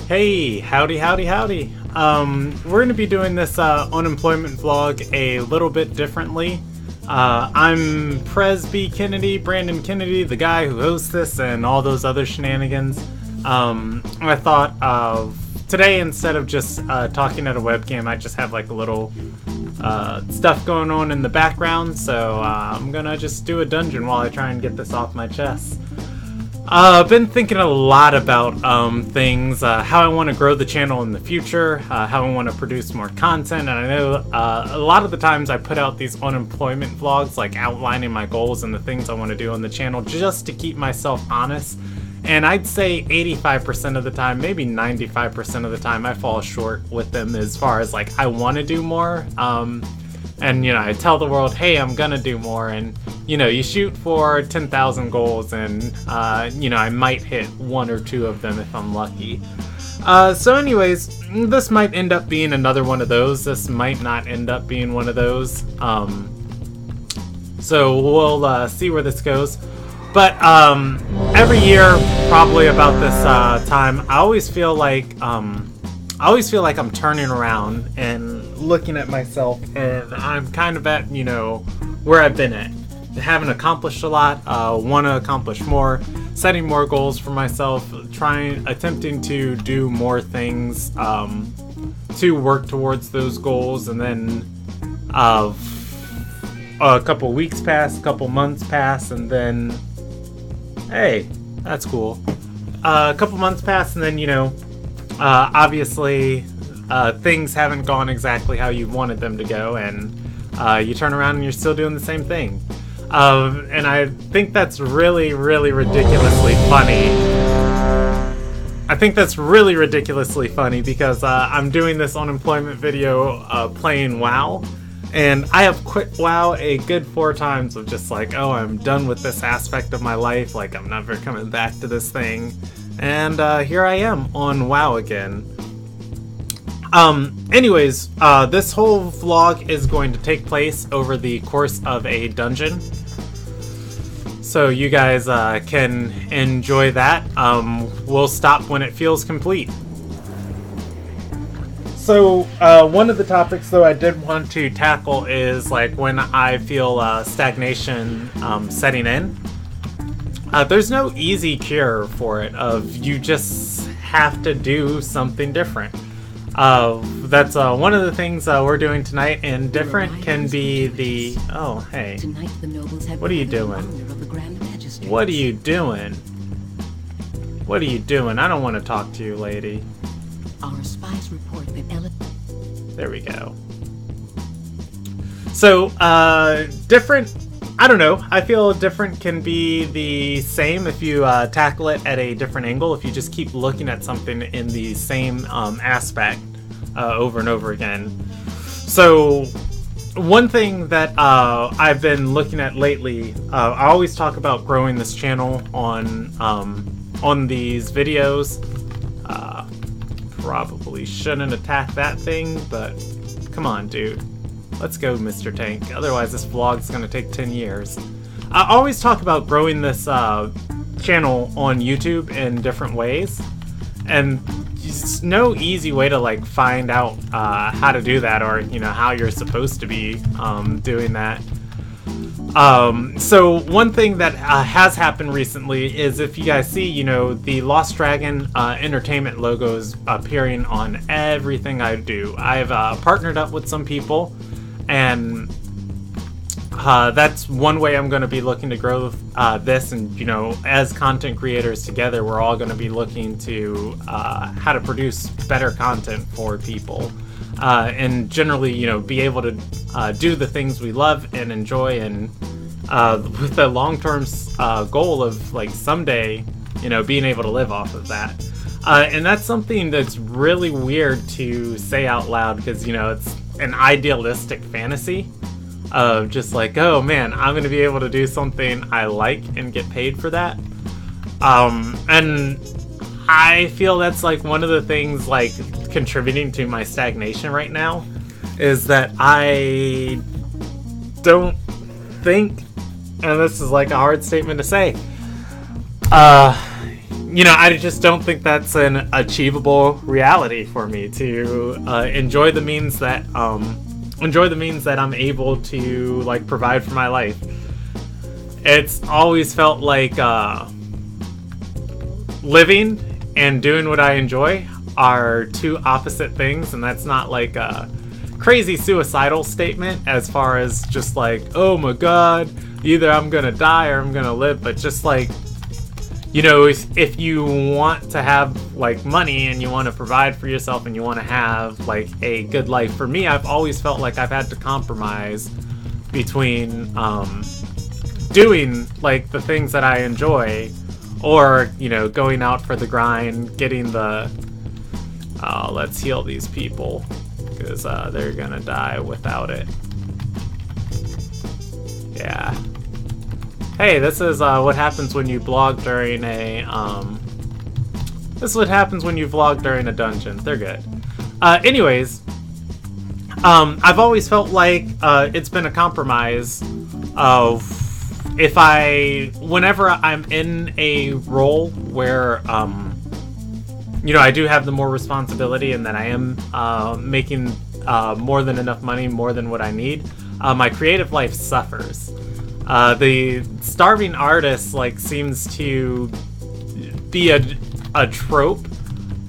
Hey, howdy, howdy, howdy. We're going to be doing this unemployment vlog a little bit differently. I'm Prez B. Kennedy, Brandon Kennedy, the guy who hosts this and all those other shenanigans. I thought today, instead of just talking at a webcam, I just have like a little stuff going on in the background, so I'm gonna just do a dungeon while I try and get this off my chest. I've been thinking a lot about things, how I want to grow the channel in the future, how I want to produce more content, and I know a lot of the times I put out these unemployment vlogs, like outlining my goals and the things I want to do on the channel just to keep myself honest, and I'd say 85% of the time, maybe 95% of the time, I fall short with them as far as like I want to do more, and you know, I tell the world, hey, I'm gonna do more, and you know, you shoot for 10,000 goals, and you know, I might hit one or two of them if I'm lucky. So anyways, this might end up being another one of those. This might not end up being one of those. So we'll see where this goes. But every year, probably about this time, I always feel like I'm turning around and looking at myself, and I'm kind of at, you know, where I've been at. Haven't accomplished a lot, want to accomplish more, setting more goals for myself, attempting to do more things to work towards those goals, and then a couple weeks pass, a couple months pass, and then, hey, that's cool. A couple months pass, and then, you know, obviously things haven't gone exactly how you wanted them to go, and you turn around and you're still doing the same thing. And I think that's really, really ridiculously funny. I think that's really ridiculously funny because I'm doing this unemployment video playing WoW, and I have quit WoW a good 4 times of just like, oh, I'm done with this aspect of my life, like I'm never coming back to this thing. And here I am on WoW again. Anyways, this whole vlog is going to take place over the course of a dungeon. So you guys can enjoy that. We'll stop when it feels complete. So one of the topics though I did want to tackle is like when I feel stagnation setting in. There's no easy cure for it, you just have to do something different. That's one of the things we're doing tonight, and different can be the... Oh, hey. What are you doing? What are you doing? What are you doing? I don't want to talk to you, lady. Our spies report that There we go. So, different... I don't know, I feel different can be the same if you tackle it at a different angle, if you just keep looking at something in the same aspect over and over again. So one thing that I've been looking at lately, I always talk about growing this channel on these videos. Probably shouldn't attack that thing, but come on, dude. Let's go, Mr. Tank. Otherwise, this vlog's gonna take 10 years. I always talk about growing this channel on YouTube in different ways, and there's no easy way to like find out how to do that, or you know, how you're supposed to be doing that. So one thing that has happened recently is, if you guys see, you know, the Lost Dragon Entertainment logos appearing on everything I do. I've partnered up with some people, and that's one way I'm going to be looking to grow this, and you know, as content creators together, we're all going to be looking to how to produce better content for people, and generally, you know, be able to do the things we love and enjoy, and with the long-term goal of like someday, you know, being able to live off of that. And that's something that's really weird to say out loud, because you know, it's an idealistic fantasy of just like, oh man, I'm gonna be able to do something I like and get paid for that. And I feel that's like one of the things like contributing to my stagnation right now, is that I don't think, and this is like a hard statement to say, I just don't think that's an achievable reality for me to enjoy the means that I'm able to like provide for my life. It's always felt like living and doing what I enjoy are two opposite things, and that's not like a crazy suicidal statement as far as just like, oh my god, either I'm gonna die or I'm gonna live, but just like, if you want to have like money and you want to provide for yourself and you want to have like a good life, for me, I've always felt like I've had to compromise between doing like the things that I enjoy, or going out for the grind, getting the let's heal these people because they're gonna die without it. Yeah. Hey, this is what happens when you vlog during a this is what happens when you vlog during a dungeon. They're good. Anyways, I've always felt like it's been a compromise of whenever I'm in a role where I do have the more responsibility and that I am making more than enough money, more than what I need, my creative life suffers. The starving artist like seems to be a trope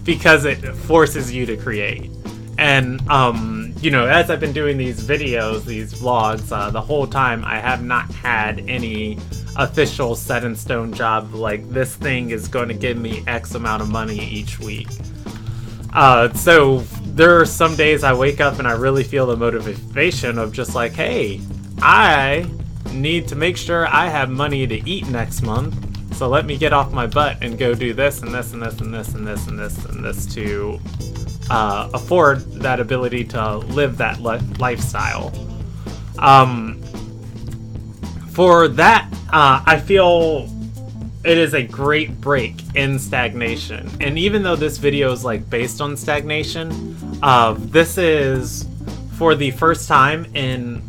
because it forces you to create. And as I've been doing these videos, these vlogs, the whole time I have not had any official set in stone job like this thing is going to give me X amount of money each week. So there are some days I wake up and I really feel the motivation of just like, hey, I need to make sure I have money to eat next month, so let me get off my butt and go do this and this and this and this and this and this and this to afford that ability to live that lifestyle. For that, I feel it is a great break in Stagnation. And even though this video is like based on Stagnation, this is for the first time in...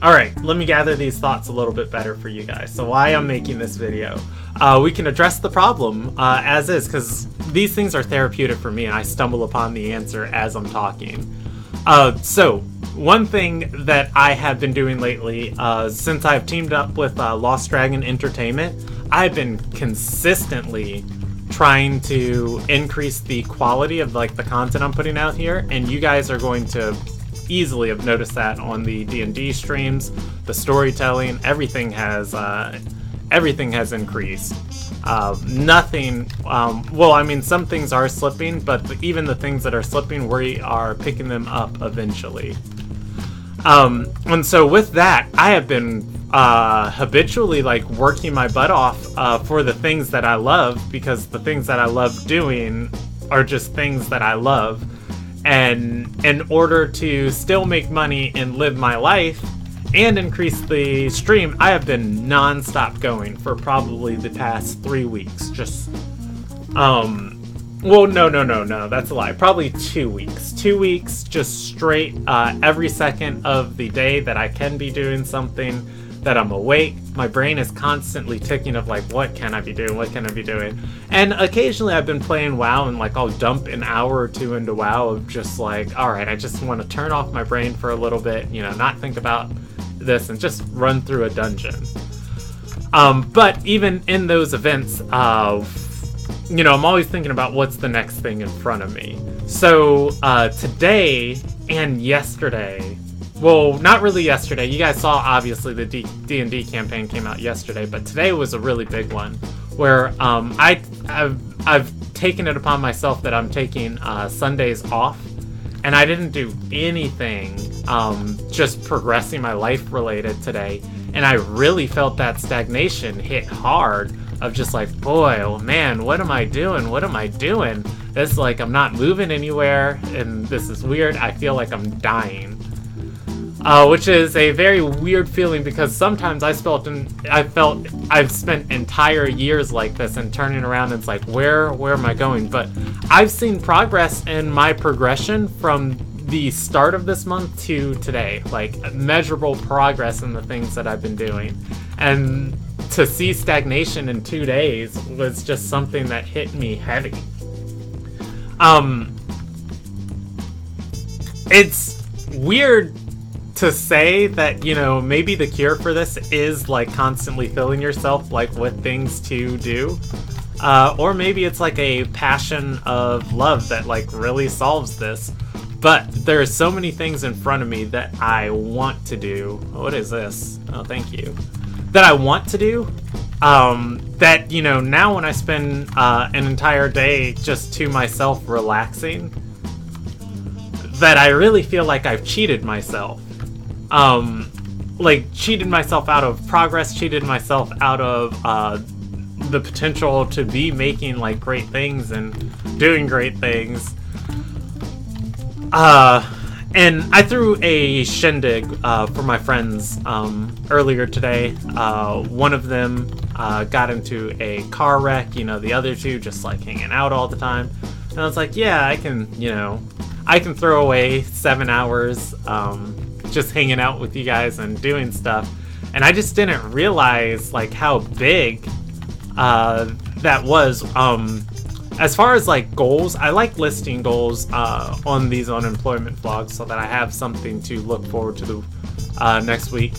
Alright, let me gather these thoughts a little bit better for you guys. So why I'm making this video. We can address the problem as is, because these things are therapeutic for me and I stumble upon the answer as I'm talking. So, one thing that I have been doing lately, since I've teamed up with Lost Dragon Entertainment, I've been consistently trying to increase the quality of like the content I'm putting out here, and you guys are going to easily have noticed that on the D&D streams, the storytelling, everything has increased. Nothing, well, I mean, some things are slipping, but even the things that are slipping, we are picking them up eventually. And so with that, I have been habitually like working my butt off for the things that I love, because the things that I love doing are just things that I love. And in order to still make money and live my life and increase the stream, I have been non-stop going for probably the past 3 weeks. Just, well, no, that's a lie. Probably 2 weeks. 2 weeks, just straight, every second of the day that I can be doing something, that I'm awake. My brain is constantly ticking of like, what can I be doing? What can I be doing? And occasionally I've been playing WoW and like I'll dump an hour or two into WoW of just like, all right, I just want to turn off my brain for a little bit, not think about this and just run through a dungeon. But even in those events, I'm always thinking about what's the next thing in front of me. So today and yesterday, well, not really yesterday. You guys saw, obviously, the D&D campaign came out yesterday, but today was a really big one, where I've taken it upon myself that I'm taking Sundays off, and I didn't do anything just progressing my life related today, and I really felt that stagnation hit hard of just like, boy, oh man, what am I doing? What am I doing? It's like I'm not moving anywhere, and this is weird. I feel like I'm dying. Which is a very weird feeling, because sometimes I've spent entire years like this and turning around and it's like, where am I going? But I've seen progress in my progression from the start of this month to today, like measurable progress in the things that I've been doing. And to see Stagnation in 2 days was just something that hit me heavy. It's weird to say that, you know, maybe the cure for this is like constantly filling yourself like with things to do. Or maybe it's like a passion of love that like really solves this. But there are so many things in front of me that I want to do. What is this? Oh, thank you. That I want to do. That, you know, now when I spend an entire day just to myself relaxing, that I really feel like I've cheated myself. Like cheated myself out of progress, cheated myself out of the potential to be making like great things and doing great things. And I threw a shindig for my friends earlier today. One of them got into a car wreck, you know, the other two just like hanging out all the time. And I was like, yeah, I can, you know, I can throw away 7 hours just hanging out with you guys and doing stuff. And I just didn't realize like how big that was. As far as like goals, I like listing goals on these unemployment vlogs so that I have something to look forward to next week.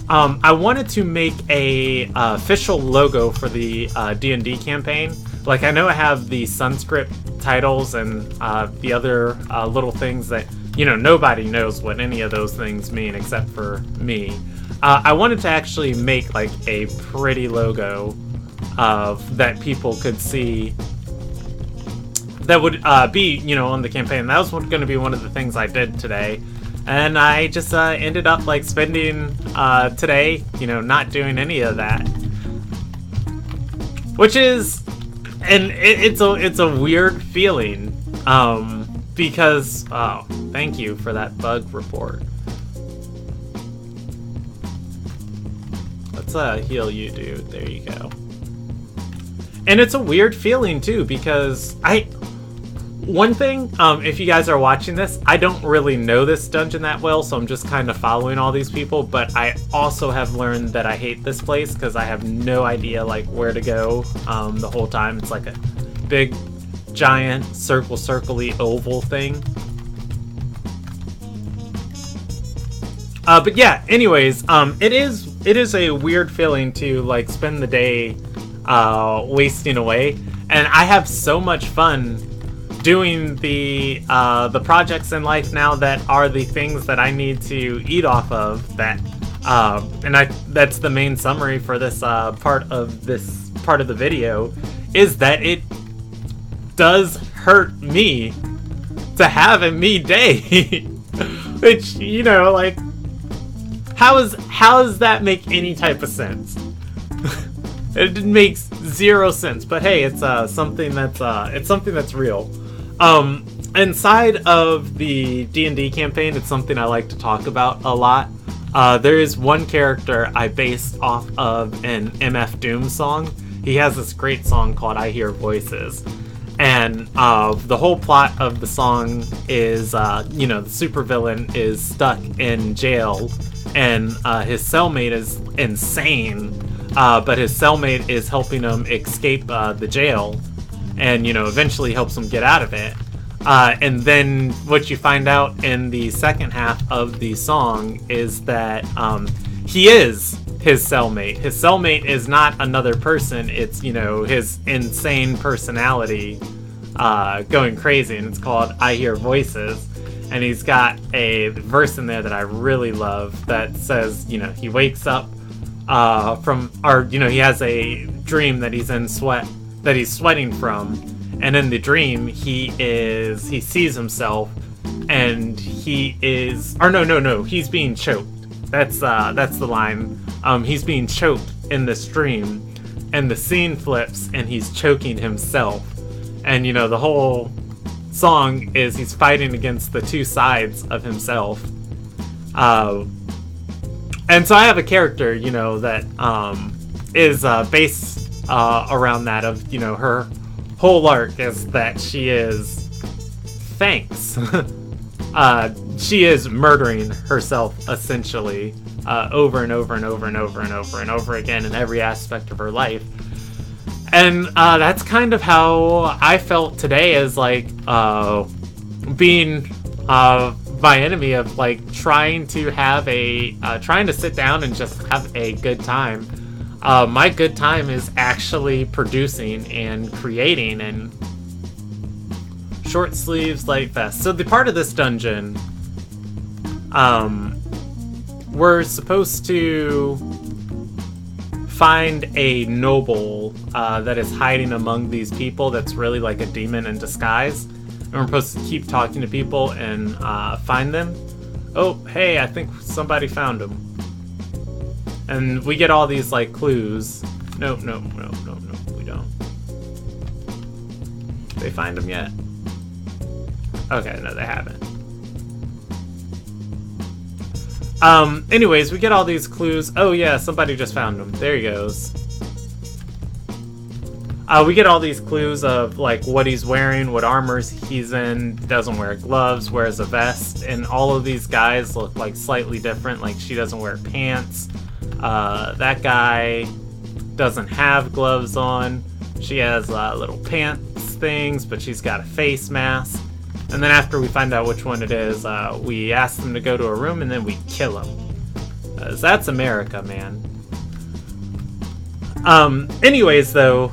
I wanted to make a official logo for the D&D campaign. Like, I know I have the Sunscript titles and the other little things that, you know, nobody knows what any of those things mean except for me. I wanted to actually make like a pretty logo that people could see that would be, you know, on the campaign. That was going to be one of the things I did today. And I just ended up like spending today, you know, not doing any of that. Which is, and it's a weird feeling. Because, oh, thank you for that bug report. Let's heal you, dude. There you go. And it's a weird feeling too, because one thing, if you guys are watching this, I don't really know this dungeon that well, so I'm just kind of following all these people, but I also have learned that I hate this place because I have no idea like where to go the whole time. It's like a big, giant, circle-y oval thing. But yeah, anyways, it is a weird feeling to like spend the day wasting away, and I have so much fun doing the projects in life now that are the things that I need to eat off of. That that's the main summary for this part of the video, is that it does hurt me to have a me day. Which, you know, like, how does that make any type of sense? It makes zero sense, but hey, it's something that's real. Inside of the D&D campaign, it's something I like to talk about a lot. There is one character I based off of an MF Doom song. He has this great song called I Hear Voices. And the whole plot of the song is, you know, the supervillain is stuck in jail, and his cellmate is insane, but his cellmate is helping him escape the jail, and, you know, eventually helps him get out of it. And then what you find out in the second half of the song is that he is his cellmate. His cellmate is not another person. It's, you know, his insane personality going crazy, and it's called I Hear Voices. And he's got a verse in there that I really love that says, you know, he wakes up he has a dream that he's sweating from, and in the dream he sees himself, and he's being choked. That's the line. He's being choked in this dream, and the scene flips, and he's choking himself. And, you know, the whole song is he's fighting against the two sides of himself. And so I have a character, you know, that is based around that, of, you know, her whole arc is that she is thanks. She is murdering herself, essentially, over and over and over and over and over and over again in every aspect of her life. And that's kind of how I felt today, as like being my enemy, of like trying to sit down and just have a good time. My good time is actually producing and creating and short sleeves, light vest. So the part of this dungeon, we're supposed to find a noble that is hiding among these people that's really like a demon in disguise. And we're supposed to keep talking to people and find them. Oh, hey, I think somebody found him. And we get all these like clues. No, we don't. Did they find him yet? Okay, no, they haven't. Anyways, we get all these clues. Oh yeah, somebody just found him. There he goes. We get all these clues of like what he's wearing, what armors he's in, doesn't wear gloves, wears a vest, and all of these guys look like slightly different. Like she doesn't wear pants. That guy doesn't have gloves on. She has little pants things, but she's got a face mask. And then after we find out which one it is, we ask them to go to a room and then we kill him. That's America, man. Anyways, though,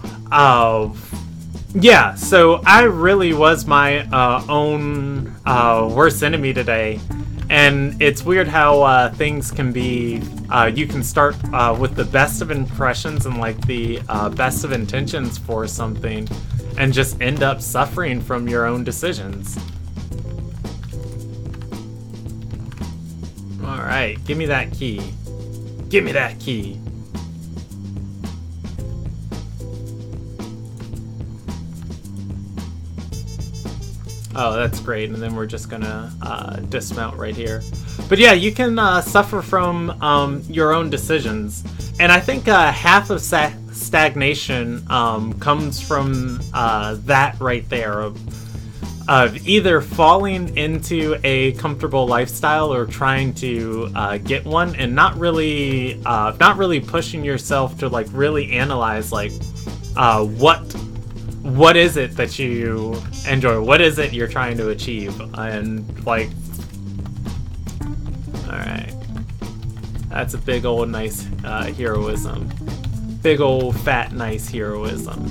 yeah, so I really was my own worst enemy today. And it's weird how things can be, you can start with the best of impressions and like the best of intentions for something and just end up suffering from your own decisions. Alright, give me that key. Give me that key. Oh, that's great. And then we're just gonna dismount right here. But yeah, you can suffer from your own decisions. And I think half of stagnation comes from that right there, of either falling into a comfortable lifestyle or trying to get one, and not really pushing yourself to like really analyze like what is it that you enjoy, what is it you're trying to achieve, and like, all right, that's a big old nice heroism, big old fat nice heroism.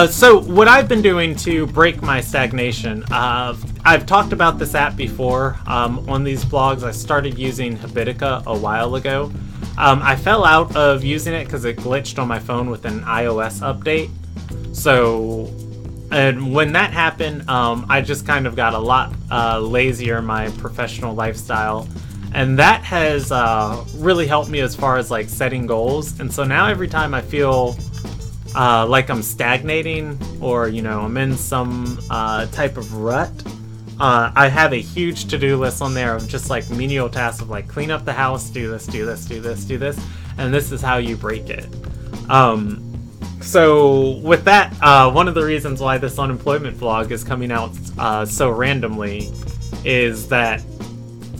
So what I've been doing to break my stagnation, I've talked about this app before on these vlogs. I started using Habitica a while ago. I fell out of using it because it glitched on my phone with an iOS update. So, and when that happened, I just kind of got a lot lazier in my professional lifestyle. And that has really helped me as far as like setting goals. And so now every time I feel like I'm stagnating, or you know, I'm in some type of rut, I have a huge to-do list on there of just like menial tasks of like clean up the house, do this, do this, do this, do this, and this is how you break it. So with that, one of the reasons why this unemployment vlog is coming out so randomly is that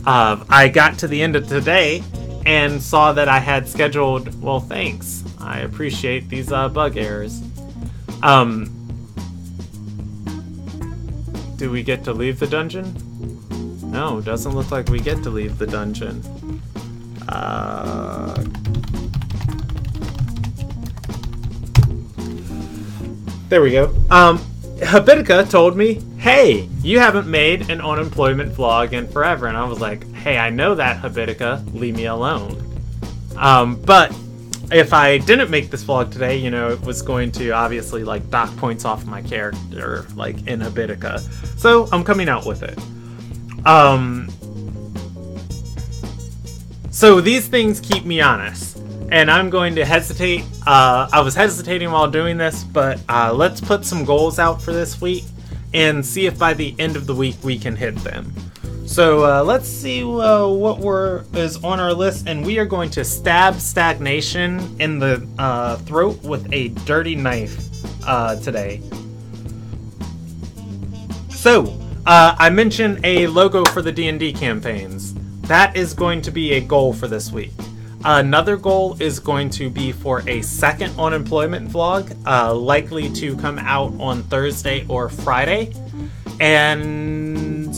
I got to the end of today and saw that I had scheduled, well, thanks. I appreciate these bug errors. Do we get to leave the dungeon? No, doesn't look like we get to leave the dungeon. There we go. Habitica told me, hey, you haven't made an unemployment vlog in forever. And I was like, hey, I know that, Habitica, leave me alone. But if I didn't make this vlog today, you know, it was going to obviously like dock points off my character, like in Habitica. So I'm coming out with it. So these things keep me honest, and I'm going to hesitate. I was hesitating while doing this, but let's put some goals out for this week and see if by the end of the week we can hit them. So let's see what is on our list, and we are going to stab stagnation in the throat with a dirty knife today. So I mentioned a logo for the D&D campaigns. That is going to be a goal for this week. Another goal is going to be for a second unemployment vlog, likely to come out on Thursday or Friday. And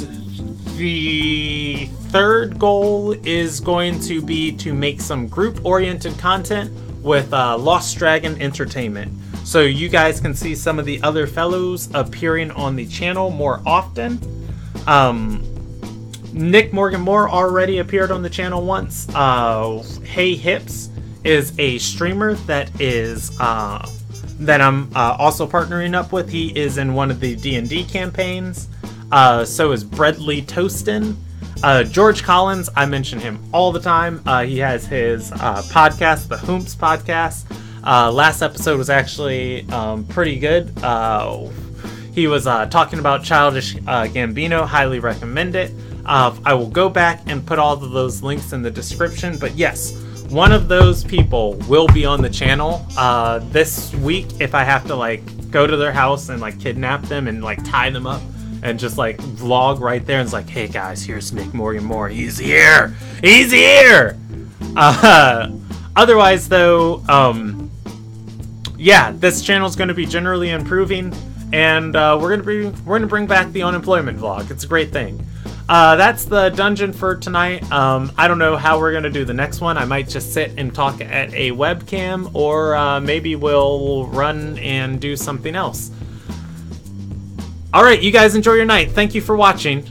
the third goal is going to be to make some group-oriented content with Lost Dragon Entertainment. So you guys can see some of the other fellows appearing on the channel more often. Nick Morgan Moore already appeared on the channel once. Hey Hips is a streamer that I'm also partnering up with. He is in one of the D&D campaigns. So is Bredley Toastin. George Collins, I mention him all the time. He has his podcast, the Hoomps Podcast. Last episode was actually pretty good. He was talking about Childish Gambino. Highly recommend it. I will go back and put all of those links in the description. But yes, one of those people will be on the channel this week. If I have to like go to their house and like kidnap them and like tie them up and just like vlog right there, and it's like, hey guys, here's Nick Morgan Moore. He's here. He's here. Otherwise, though, yeah, this channel is going to be generally improving, and we're gonna bring back the unemployment vlog. It's a great thing. That's the dungeon for tonight. I don't know how we're gonna do the next one. I might just sit and talk at a webcam, or maybe we'll run and do something else. All right, you guys enjoy your night. Thank you for watching.